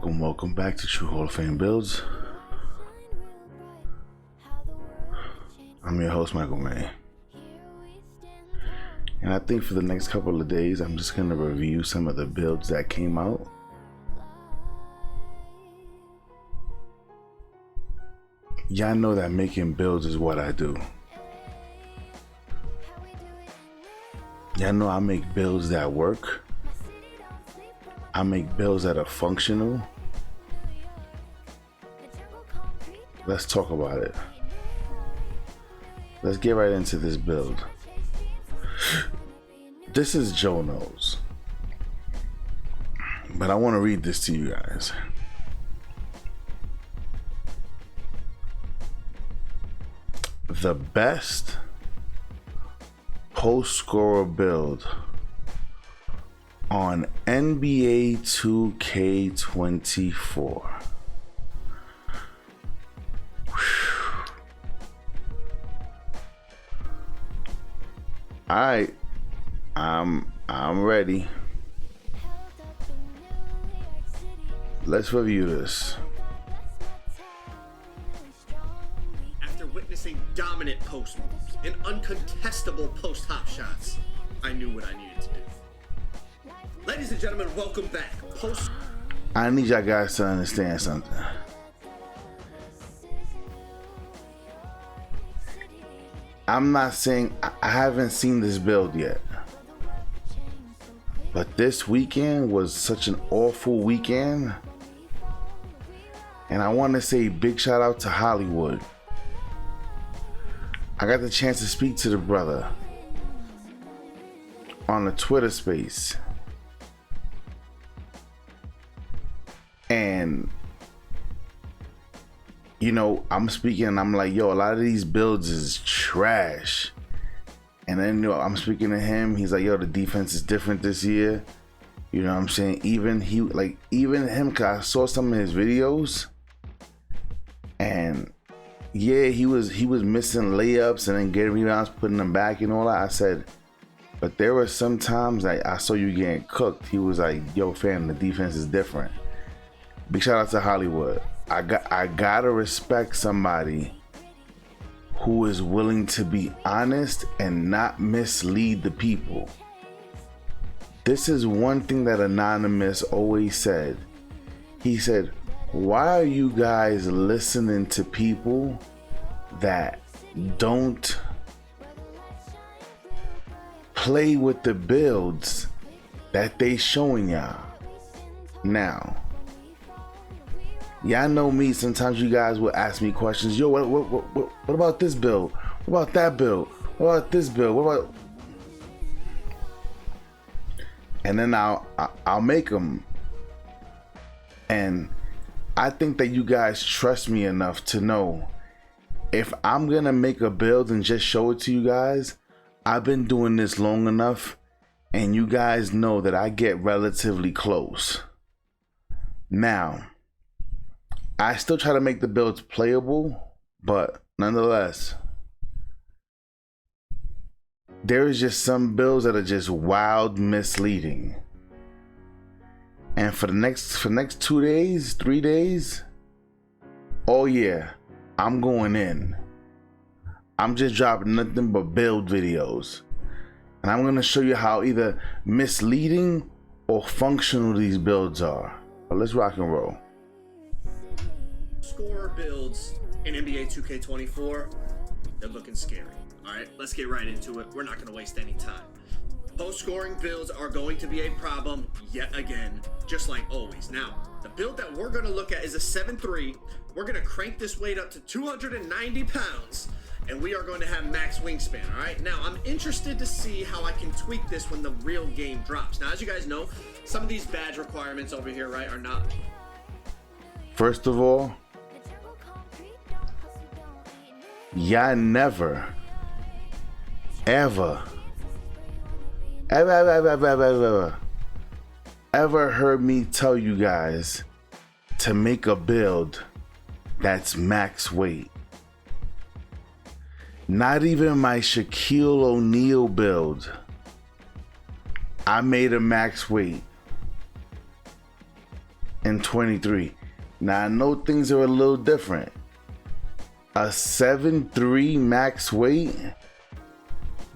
Welcome back to True Hall of Fame Builds. I'm your host, Michael May. And I think for the next couple of days, I'm just going to review some of the builds that came out. Y'all know that making builds is what I do. Y'all know I make builds that work. I make builds that are functional. Let's talk about it. Let's get right into this build. This is Joe Knows, but I want to read this to you guys. The best post scorer build on NBA 2K24. Alright, I'm ready. Let's review this. After witnessing dominant post moves and uncontestable post hop shots, I knew what I needed to do. Ladies and gentlemen, welcome back. I need y'all guys to understand something. I'm not saying I haven't seen this build yet, but this weekend was such an awful weekend, and I want to say big shout out to Hollywood. I got the chance to speak to the brother on a Twitter space. And you know, I'm speaking and I'm like, yo, a lot of these builds is trash. And then, you know, I'm speaking to him, he's like, yo, the defense is different this year. You know what I'm saying? Even him, cause I saw some of his videos, and yeah, he was missing layups and then getting rebounds, putting them back and all that. I said, but there were some times that I saw you getting cooked. He was like, yo, fam, the defense is different. Big shout out to Hollywood. I gotta respect somebody who is willing to be honest and not mislead the people. This is one thing that Anonymous always said. He said, why are you guys listening to people that don't play with the builds that they showing y'all? Now, y'all know me, sometimes you guys will ask me questions. Yo, what about this build? What about that build? What about this build? What about... And then I'll make them. And I think that you guys trust me enough to know if I'm gonna make a build and just show it to you guys, I've been doing this long enough, and you guys know that I get relatively close. Now, I still try to make the builds playable, but nonetheless, there is just some builds that are just wild misleading. And for the next 2 days, 3 days, oh yeah, I'm going in. I'm just dropping nothing but build videos. And I'm gonna show you how either misleading or functional these builds are. But let's rock and roll. Scorer builds in NBA 2K24, they're looking scary. All right, let's get right into it. We're not going to waste any time. Post scoring builds are going to be a problem yet again, just like always. Now, the build that we're going to look at is a 7-3. We're going to crank this weight up to 290 pounds, and we are going to have max wingspan, all right? Now, I'm interested to see how I can tweak this when the real game drops. Now, as you guys know, some of these badge requirements over here, right, are not. First of all, y'all never, ever heard me tell you guys to make a build that's max weight. Not even my Shaquille O'Neal build, I made a max weight in 23. Now I know things are a little different. A 7-3 max weight,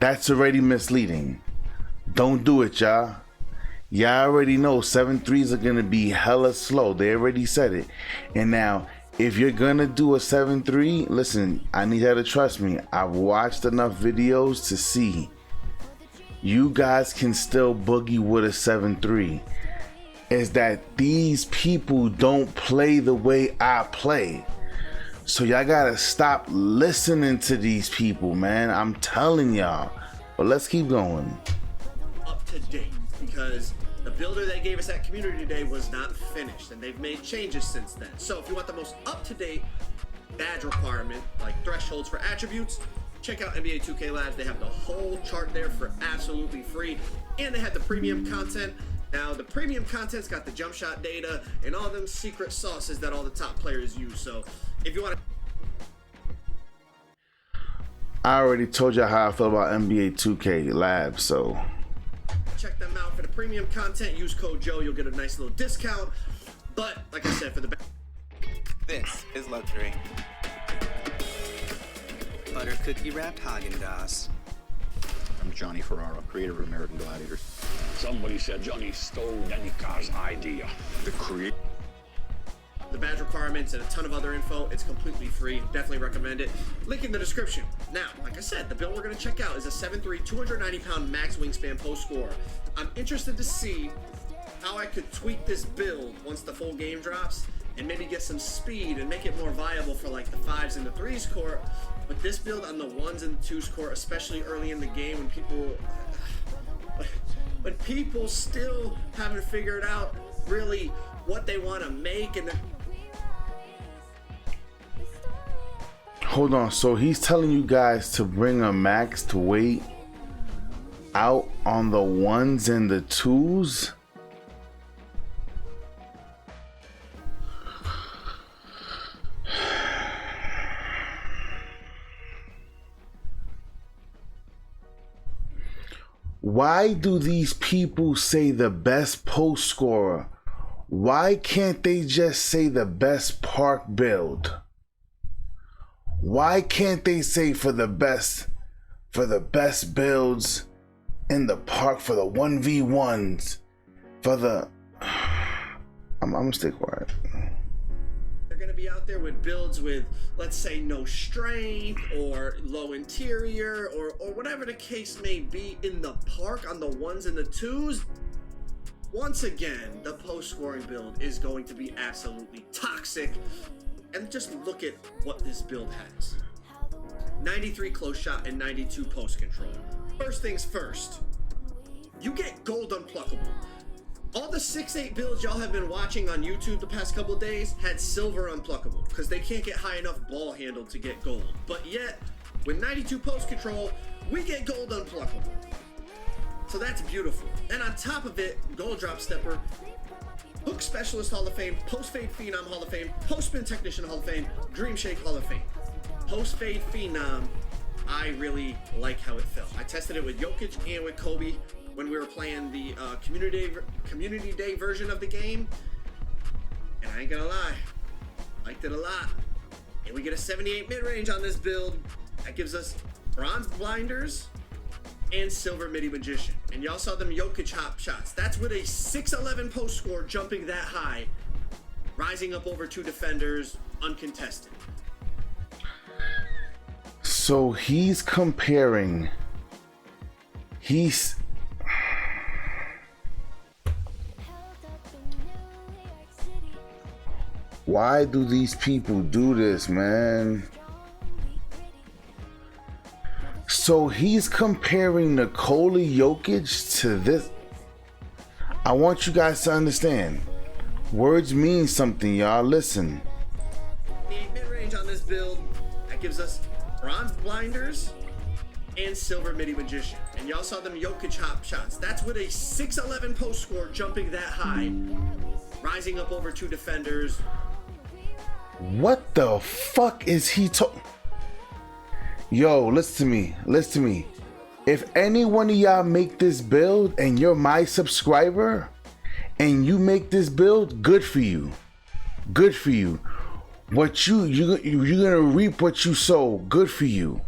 that's already misleading. Don't do it, y'all. Y'all already know 7-3s are gonna be hella slow. They already said it. And now, if you're gonna do a 7-3, listen, I need y'all to trust me. I've watched enough videos to see you guys can still boogie with a 7-3. Is that these people don't play the way I play. So y'all gotta stop listening to these people, man. I'm telling y'all. But let's keep going. Up to date, because the builder they gave us at Community Day was not finished, and they've made changes since then. So if you want the most up-to-date badge requirement, like thresholds for attributes, check out NBA 2K Labs. They have the whole chart there for absolutely free, and they have the premium content. Now, the premium content's got the jump shot data and all them secret sauces that all the top players use. So if you want to... I already told you how I feel about NBA 2K Labs, so check them out for the premium content. Use code Joe, you'll get a nice little discount. But like I said, for the this is luxury. Butter cookie wrapped Haagen-Dazs. I'm Johnny Ferraro, creator of American Gladiators. Somebody said Johnny stole Danica's idea. The badge requirements and a ton of other info. It's completely free. Definitely recommend it. Link in the description. Now, like I said, the build we're going to check out is a 7'3", 290-pound max wingspan post score. I'm interested to see how I could tweak this build once the full game drops and maybe get some speed and make it more viable for like the 5s and the 3s court. But this build on the 1s and the 2s court, especially early in the game when people still haven't figured out really what they want to make and hold on, so he's telling you guys to bring a max to weight out on the 1s and the 2s? Why do these people say the best post scorer? Why can't they just say the best park build? Why can't they say for the best builds in the park, for the 1v1s, for the... I'm gonna stay quiet. They're gonna be out there with builds with, let's say, no strength or low interior or whatever the case may be in the park on the 1s and the 2s. Once again, the post-scoring build is going to be absolutely toxic. And just look at what this build has. 93 close shot and 92 post control. First things first, you get gold unpluckable. All the 6'8" builds y'all have been watching on YouTube the past couple of days had silver unpluckable because they can't get high enough ball handle to get gold. But yet, with 92 post control, we get gold unpluckable. So that's beautiful. And on top of it, gold drop stepper, Hook Specialist Hall of Fame, Post Fade Phenom Hall of Fame, Post Spin Technician Hall of Fame, Dream Shake Hall of Fame. Post Fade Phenom, I really like how it felt. I tested it with Jokic and with Kobe when we were playing the Community Day version of the game. And I ain't gonna lie, liked it a lot. And we get a 78 mid-range on this build. That gives us bronze blinders and silver midi magician. And y'all saw them Jokic hop shots. That's with a 6'11" post score jumping that high, rising up over 2 defenders, uncontested. So he's comparing, Why do these people do this, man? So he's comparing Nikola Jokic to this. I want you guys to understand. Words mean something, y'all. Listen. Mid-range on this build, that gives us bronze blinders and silver midi magician. And y'all saw them Jokic hop shots. That's with a 6'11" post score jumping that high, rising up over 2 defenders. What the fuck is he talking? Yo, listen to me. Listen to me. If any one of y'all make this build and you're my subscriber and you make this build, good for you. Good for you. What you're gonna reap what you sow. Good for you.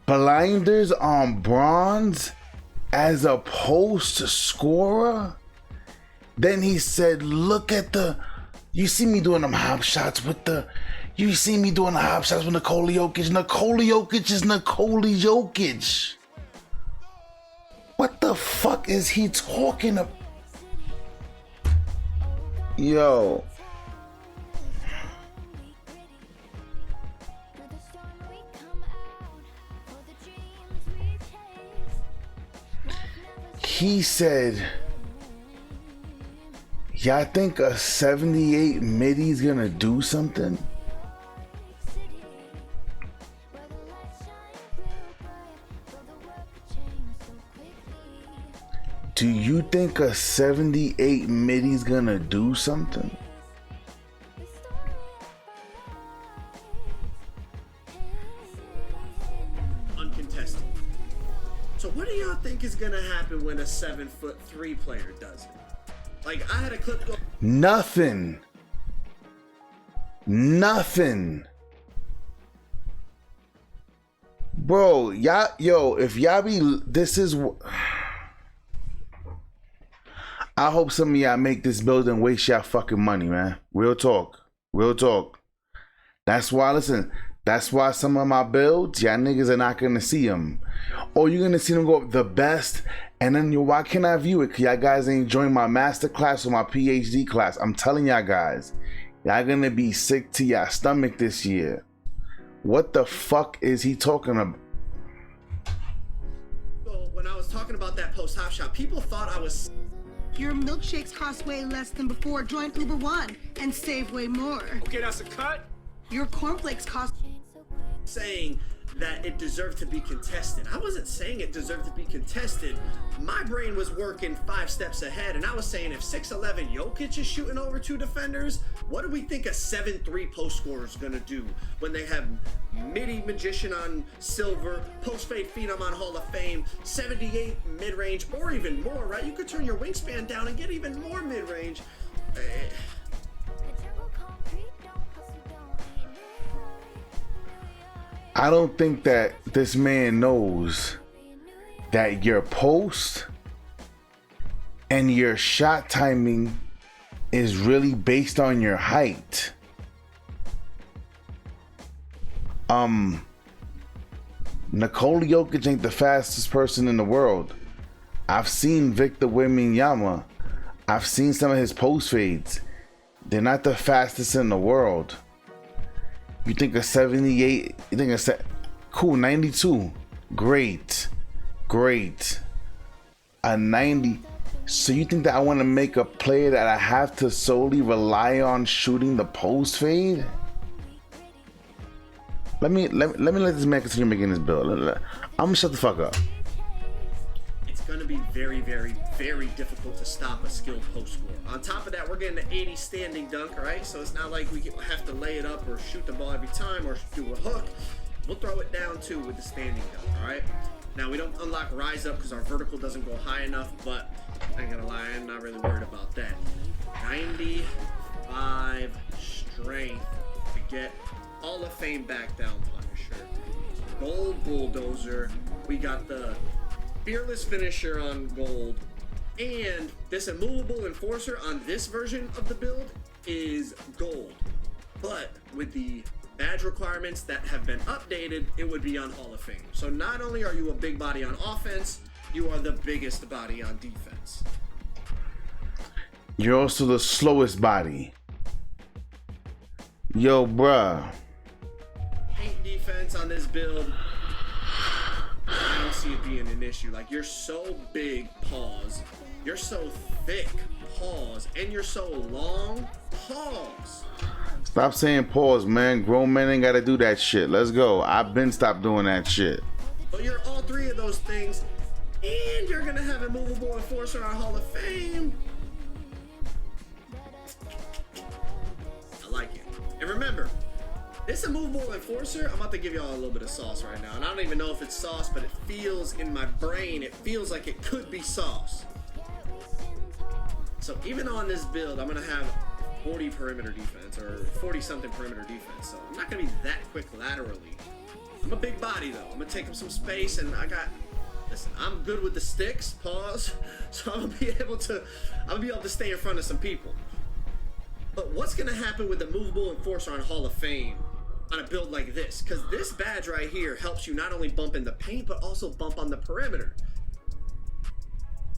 Blinders on bronze as a post scorer. Then he said, look at the, you see me doing them hop shots with the, you see me doing the hop shots with Nikola Jokic. Nikola Jokic is Nikola Jokic. What the fuck is he talking about? Yo. He said, y'all think a 78 midi's gonna do something? Do you think a 78 midi's gonna do something? Uncontested. So what do y'all think is gonna happen when a 7'3" player does it? Like, I had a clip go. Nothing. Nothing. Bro, y'all, yo, if y'all be, this is, I hope some of y'all make this build and waste y'all fucking money, man. Real talk. Real talk. That's why, listen, that's why some of my builds, y'all niggas are not gonna see them. Or you're gonna see them go up the best, and then why can't I view it? Cause y'all guys ain't joined my master class or my PhD class. I'm telling y'all guys, y'all gonna be sick to y'all stomach this year. What the fuck is he talking about? So when I was talking about that post hop shot, people thought I was. Your milkshakes cost way less than before. Join Uber One and save way more. Okay, that's a cut. Your cornflakes cost. Saying that it deserved to be contested. I wasn't saying it deserved to be contested. My brain was working 5 steps ahead, and I was saying if 6'11" Jokic is shooting over 2 defenders, what do we think a 7'3" post scorer is gonna do when they have midi magician on silver, post fade phenom on Hall of Fame, 78 mid range, or even more, right? You could turn your wingspan down and get even more mid range. I don't think that this man knows that your post and your shot timing is really based on your height. Nikola Jokic ain't the fastest person in the world. I've seen Victor Wembanyama. I've seen some of his post fades. They're not the fastest in the world. You think a 78, you think a cool 92, great, great. A 90. So you think that I want to make a play that I have to solely rely on shooting the post fade? Let me let this man continue making this build. I'm gonna shut the fuck up. It's gonna be very, very, very difficult to stop a skilled post scorer. On top of that, we're getting an 80 standing dunk, right? So it's not like we have to lay it up or shoot the ball every time or do a hook. We'll throw it down too with the standing dunk, all right? Now we don't unlock rise up because our vertical doesn't go high enough, but I ain't gonna lie, I'm not really worried about that. 95 strength to get Hall of Fame back down Punisher. Gold bulldozer. We got the fearless finisher on gold. And this immovable enforcer on this version of the build is gold. But with the badge requirements that have been updated, it would be on Hall of Fame. So not only are you a big body on offense, you are the biggest body on defense. You're also the slowest body. Yo, bruh. Paint defense on this build, I don't see it being an issue. Like, you're so big, pause. You're so thick, pause. And you're so long, pause. Stop saying pause, man. Grown men ain't gotta do that shit. Let's go. I've been stopped doing that shit. But you're all three of those things, and you're gonna have a movable enforcer on Hall of Fame. I like it. And remember, this immovable enforcer, I'm about to give y'all a little bit of sauce right now. And I don't even know if it's sauce, but it feels in my brain, it feels like it could be sauce. So even on this build, I'm gonna have 40 perimeter defense, or 40 something perimeter defense. So I'm not gonna be that quick laterally. I'm a big body though. I'm gonna take up some space, and listen, I'm good with the sticks, pause. So I'm gonna be able to stay in front of some people. But what's gonna happen with the movable enforcer on Hall of Fame on a build like this? Because this badge right here helps you not only bump in the paint, but also bump on the perimeter.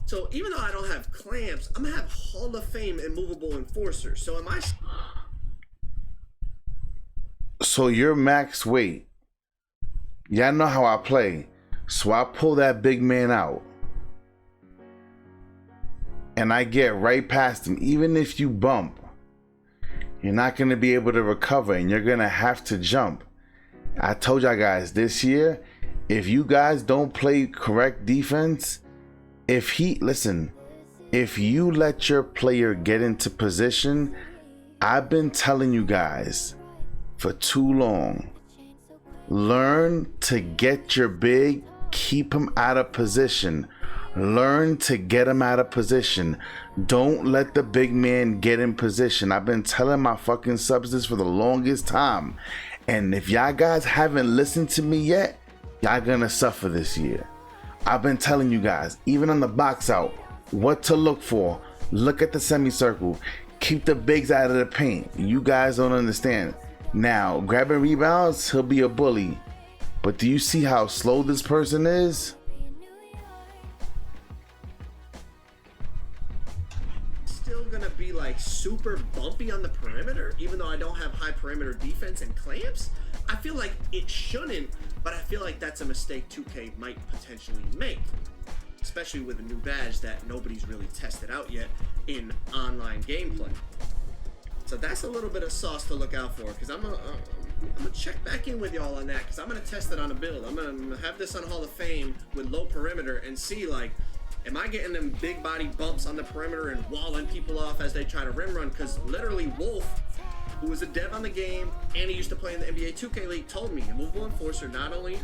So even though I don't have clamps, I'm gonna have Hall of Fame immovable enforcers. So am I? So you're max weight. Y'all know how I play. So I pull that big man out. And I get right past him. Even if you bump, you're not going to be able to recover, and you're going to have to jump. I told y'all guys this year, if you guys don't play correct defense, if you let your player get into position, I've been telling you guys for too long, learn to get your big, keep him out of position. Learn to get him out of position. Don't let the big man get in position. I've been telling my fucking subs this for the longest time. And if y'all guys haven't listened to me yet, y'all gonna suffer this year. I've been telling you guys, even on the box out, what to look for. Look at the semicircle. Keep the bigs out of the paint. You guys don't understand. Now, grabbing rebounds, he'll be a bully. But do you see how slow this person is? Still gonna be like super bumpy on the perimeter, even though I don't have high perimeter defense and clamps. I feel like it shouldn't, but I feel like that's a mistake 2K might potentially make, especially with a new badge that nobody's really tested out yet in online gameplay. So that's a little bit of sauce to look out for, because I'm gonna check back in with y'all on that, because I'm gonna test it on a build. I'm gonna have this on Hall of Fame with low perimeter and see, like, am I getting them big body bumps on the perimeter and walling people off as they try to rim run? Because literally Wolf, who was a dev on the game and he used to play in the NBA 2K League, told me immovable enforcer not only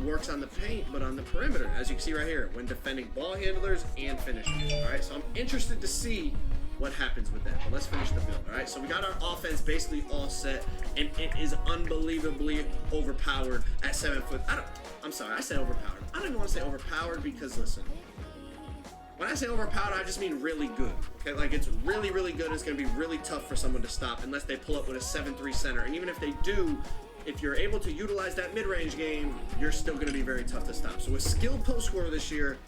works on the paint but on the perimeter, as you can see right here, when defending ball handlers and finishers. All right, so I'm interested to see what happens with that. But let's finish the build. All right, so we got our offense basically all set, and it is unbelievably overpowered at 7 foot. I'm sorry, I said overpowered. I don't even want to say overpowered, because listen, when I say overpowered, I just mean really good. Okay, like it's really, really good. It's going to be really tough for someone to stop unless they pull up with a 7-3 center. And even if they do, if you're able to utilize that mid-range game, you're still going to be very tough to stop. So a skilled post scorer this year,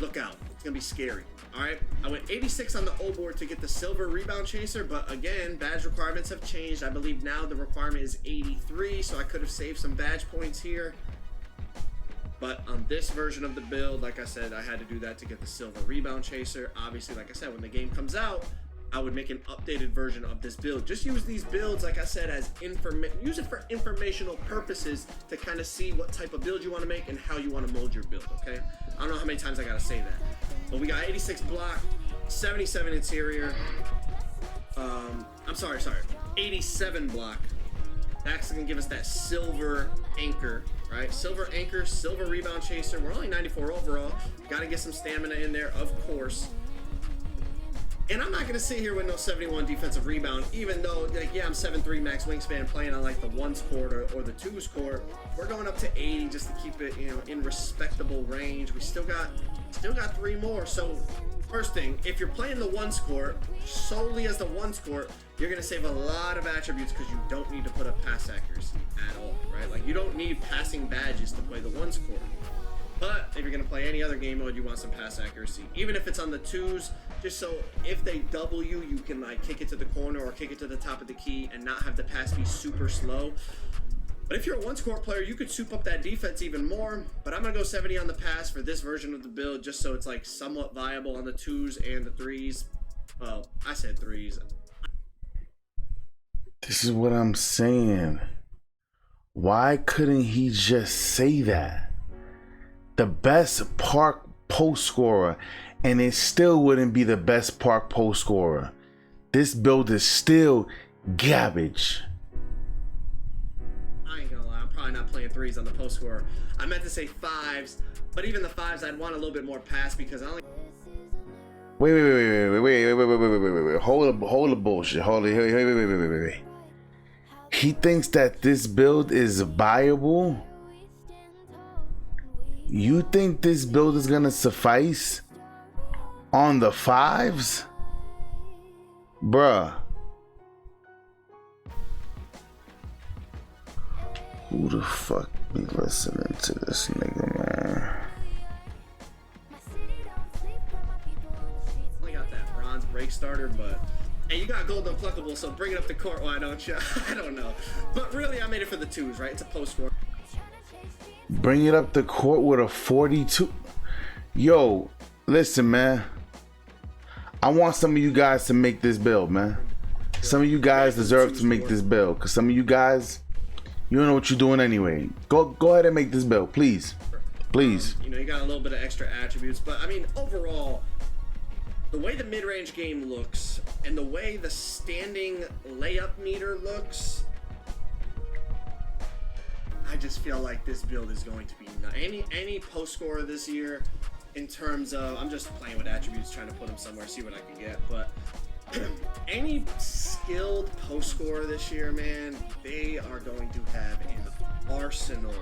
look out. It's going to be scary. All right, I went 86 on the O board to get the silver rebound chaser, but again, badge requirements have changed. I believe now the requirement is 83, so I could have saved some badge points here. But on this version of the build, like I said, I had to do that to get the silver rebound chaser. Obviously, like I said, when the game comes out, I would make an updated version of this build. Just use these builds, like I said, as use it for informational purposes to kind of see what type of build you want to make and how you want to mold your build, okay? I don't know how many times I got to say that. But we got 86 block, 77 interior. I'm sorry, 87 block. That's going to give us that silver anchor, right? Silver anchor, silver rebound chaser. We're only 94 overall. Got to get some stamina in there, of course. And I'm not going to sit here with no 71 defensive rebound, even though, like, yeah, I'm 7'3" max wingspan playing on, like, the 1s court or the 2s court. We're going up to 80 just to keep it, you know, in respectable range. We still got 3 more. So, first thing, if you're playing the 1s court, solely as the 1s court, you're going to save a lot of attributes because you don't need to put up pass accuracy at all, right? Like, you don't need passing badges to play the 1s court. But if you're going to play any other game mode, you want some pass accuracy. Even if it's on the twos, just so if they double you, you can like kick it to the corner or kick it to the top of the key and not have the pass be super slow. But if you're a one-score player, you could soup up that defense even more. But I'm going to go 70 on the pass for this version of the build, just so it's like somewhat viable on the twos and the threes. Well, I said threes. This is what I'm saying. Why couldn't he just say that? The best park post scorer, and it still wouldn't be the best park post scorer. This build is still garbage. I ain't gonna lie, I'm probably not playing threes on the post scorer. I meant to say fives, but even the fives, I'd want a little bit more pass because I only. Wait. Hold the bullshit. Wait. He thinks that this build is viable. You think this build is gonna suffice on the fives? Bruh. Who the fuck be listening to this nigga, man? Only got that bronze break starter, but hey, you got gold unpluckable, so bring it up the court, why don't you? I don't know. But really, I made it for the twos, right? It's a post score. Bring it up the court with a 42. Yo, listen, man. I want some of you guys to make this build, man. Some of you guys deserve to make this build, because some of you guys, you don't know what you're doing anyway. Go ahead and make this build, please. Please. You know, you got a little bit of extra attributes, but I mean, overall, the way the mid-range game looks and the way the standing layup meter looks, I just feel like this build is going to be any post scorer this year in terms of, I'm just playing with attributes, trying to put them somewhere, see what I can get, but any skilled post scorer this year, man, they are going to have an arsenal